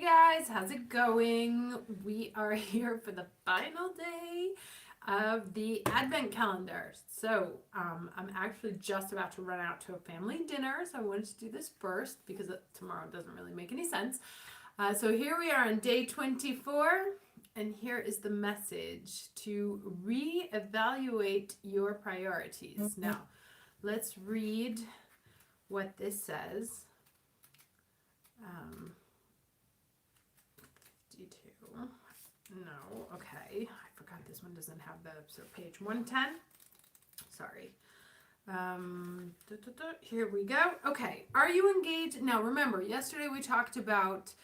guys, how's it going? We are here for the final day of the Advent calendar. I'm actually just about to run out to a family dinner, so I wanted to do this first because tomorrow doesn't really make any sense. So here we are on day 24, and here is the message to reevaluate your priorities. Now, let's read what this says. 52. No, okay. I forgot this one doesn't have the page 110. Sorry. Here we go. Okay. Are you engaged? Now, remember, yesterday we talked about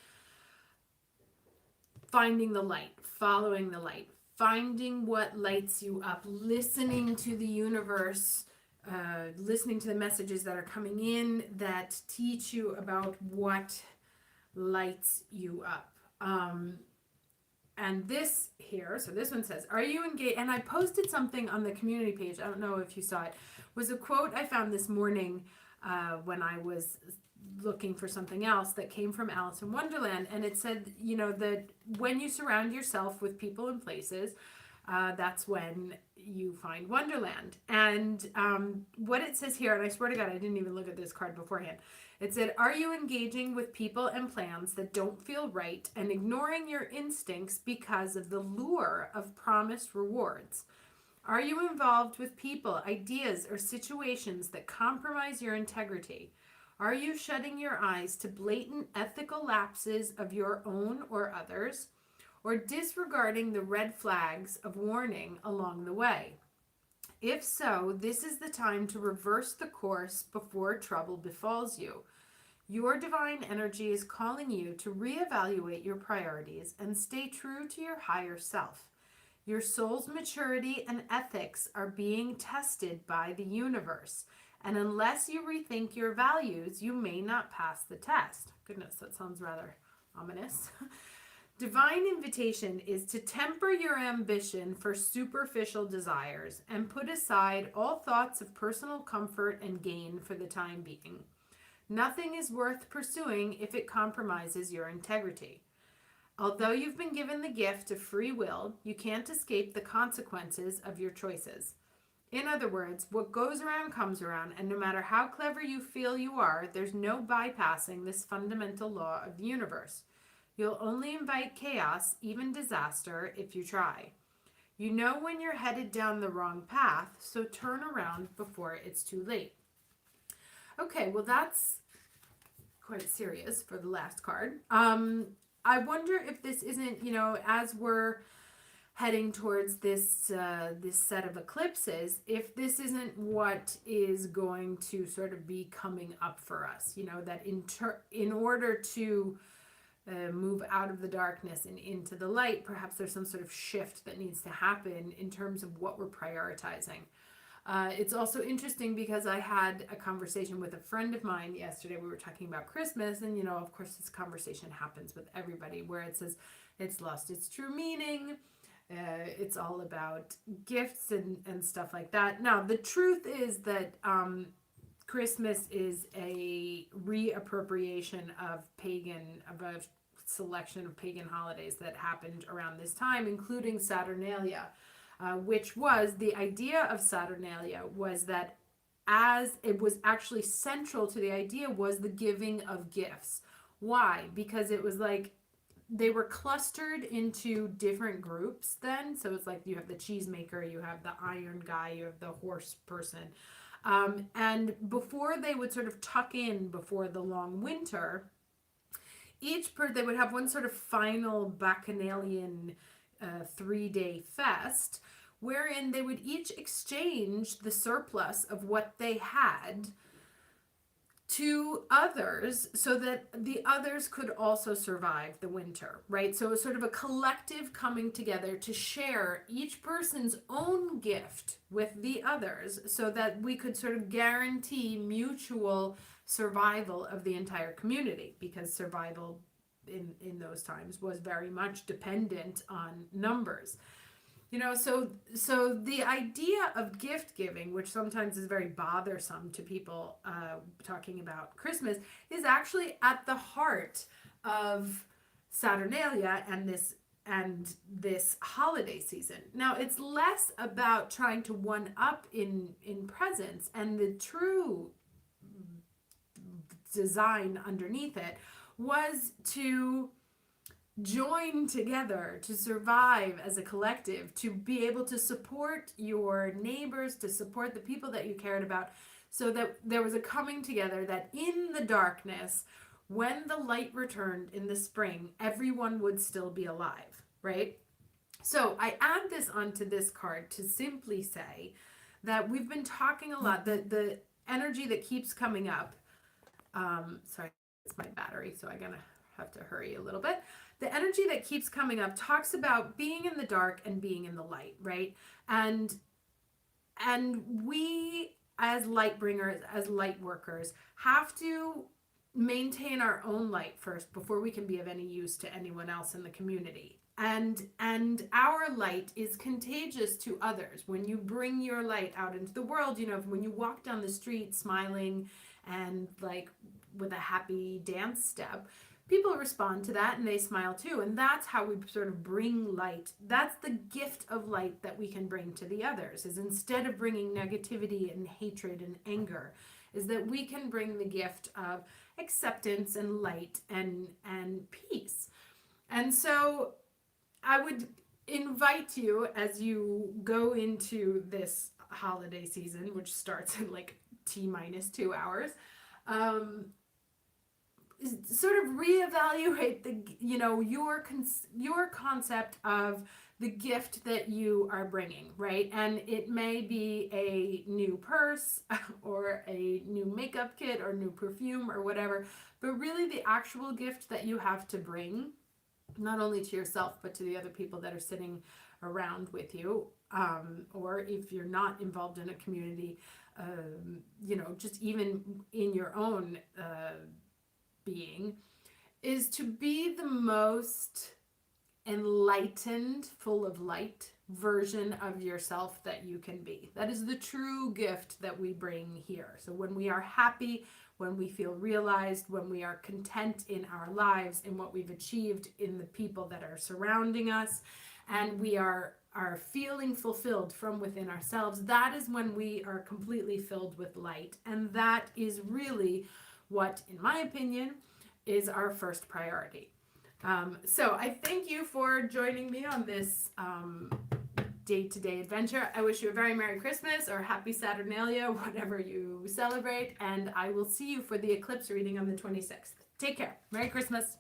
finding the light, following the light, finding what lights you up, listening to the universe, listening to the messages that are coming in that teach you about what lights you up. And this here, so this one says, are you engaged? And I posted something on the community page. I don't know if you saw it. Was a quote I found this morning when I was looking for something else that came from Alice in Wonderland. And it said, that when you surround yourself with people and places, that's when you find Wonderland. And what it says here, and I swear to God, I didn't even look at this card beforehand. It said, are you engaging with people and plans that don't feel right and ignoring your instincts because of the lure of promised rewards? Are you involved with people, ideas, or situations that compromise your integrity? Are you shutting your eyes to blatant ethical lapses of your own or others, or disregarding the red flags of warning along the way? If so, this is the time to reverse the course before trouble befalls you. Your divine energy is calling you to reevaluate your priorities and stay true to your higher self. Your soul's maturity and ethics are being tested by the universe, and unless you rethink your values, you may not pass the test. Goodness, that sounds rather ominous. Divine invitation is to temper your ambition for superficial desires and put aside all thoughts of personal comfort and gain for the time being. Nothing is worth pursuing if it compromises your integrity. Although you've been given the gift of free will, you can't escape the consequences of your choices. In other words, what goes around comes around, and no matter how clever you feel you are, there's no bypassing this fundamental law of the universe. You'll only invite chaos, even disaster, if you try. You know when you're headed down the wrong path, so turn around before it's too late. Okay, well that's quite serious for the last card. I wonder if this isn't, as we're heading towards this set of eclipses, if this isn't what is going to sort of be coming up for us, that in order to move out of the darkness and into the light, perhaps there's some sort of shift that needs to happen in terms of what we're prioritizing. It's also interesting because I had a conversation with a friend of mine yesterday. We were talking about Christmas, and of course this conversation happens with everybody where it says it's lost its true meaning. It's all about gifts and stuff like that. Now, the truth is that Christmas is a reappropriation of a selection of pagan holidays that happened around this time, including Saturnalia. Which was the idea of Saturnalia was that as it was actually central to the idea was the giving of gifts. Why? Because it was like they were clustered into different groups then. So it's like you have the cheesemaker, you have the iron guy, you have the horse person. And before they would sort of tuck in before the long winter, they would have one sort of final bacchanalian 3-day fest wherein they would each exchange the surplus of what they had to others so that the others could also survive the winter, right? So it was sort of a collective coming together to share each person's own gift with the others so that we could sort of guarantee mutual survival of the entire community, because survival in those times was very much dependent on numbers. So the idea of gift giving, which sometimes is very bothersome to people talking about Christmas, is actually at the heart of Saturnalia and this holiday season. Now, it's less about trying to one up in presence, and the true design underneath it was to join together, to survive as a collective, to be able to support your neighbors, to support the people that you cared about, so that there was a coming together that in the darkness, when the light returned in the spring, everyone would still be alive, right? So I add this onto this card to simply say that we've been talking a lot, the energy that keeps coming up. Sorry, it's my battery, so I'm gonna have to hurry a little bit. The energy that keeps coming up talks about being in the dark and being in the light, right? And we as light bringers, as light workers, have to maintain our own light first before we can be of any use to anyone else in the community. And our light is contagious to others. When you bring your light out into the world, you know, when you walk down the street smiling and like with a happy dance step, people respond to that and they smile too. And that's how we sort of bring light. That's the gift of light that we can bring to the others, is instead of bringing negativity and hatred and anger, is that we can bring the gift of acceptance and light and peace. And so I would invite you, as you go into this holiday season, which starts in like T-2 hours, sort of reevaluate the, you know, your concept of the gift that you are bringing, right? And it may be a new purse or a new makeup kit or new perfume or whatever, but really the actual gift that you have to bring, not only to yourself, but to the other people that are sitting around with you, or if you're not involved in a community, you know, just even in your own being, is to be the most enlightened, full of light version of yourself that you can be. That is the true gift that we bring here. So when we are happy, when we feel realized, when we are content in our lives, in what we've achieved, in the people that are surrounding us, and we are feeling fulfilled from within ourselves, that is when we are completely filled with light. And that is really what, in my opinion, is our first priority. So I thank you for joining me on this day-to-day adventure. I wish you a very Merry Christmas or Happy Saturnalia, whatever you celebrate, and I will see you for the eclipse reading on the 26th. Take care. Merry Christmas.